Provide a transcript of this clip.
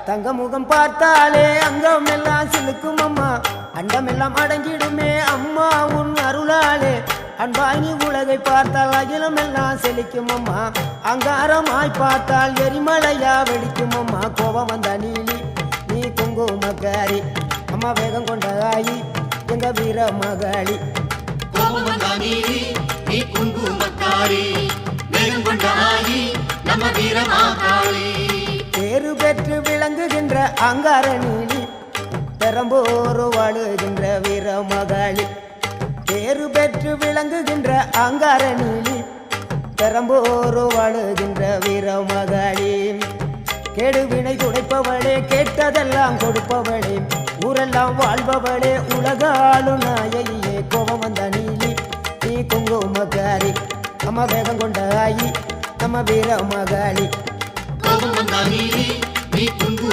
தங்க முகம் பார்த்தாலே அங்கம் எல்லாம் சிலுக்கும் அம்மா, அண்டமெல்லாம் அடங்கிடுமே அம்மா உன் அருளாலே. அன்பாய் நீ உலகை பார்த்தால் அகிலம் எல்லாம் செழிக்கும் அம்மா, அங்காரமாய் பார்த்தால் எரிமலையா வெடிக்கும் அம்மா. கோபம் வந்த நீலி நீ குங்குமக்காரி அம்மா, வேகம் கொண்ட ஆயி எங்க வீர மகாளி. கோபம் வந்த நீலி நீ குங்குமக்காரி, வேகம் கொண்ட ஆயி நம்ம வீர மகாளி. பேரு பெற்று விளங்குகின்ற அங்கார நீலி, பெரம்போரு வாழுகின்ற வீர மகாளி. பேரு பெற்று விளங்குகின்ற அங்கார நீலி, பெரம்போரு வாழுகின்ற வீர மகாளி. கெடுவினை துடைப்பவளே, கேட்டதெல்லாம் கொடுப்பவளே, ஊரெல்லாம் வாழ்பவளே, உலகாலும் நாயகியே. கோபம் வந்த நீலி நீ குங்குமக்காரி அம்மா, வேகம் கொண்ட ஆயி நம்ம வீர மகாளி. கோபம் வந்த நீலி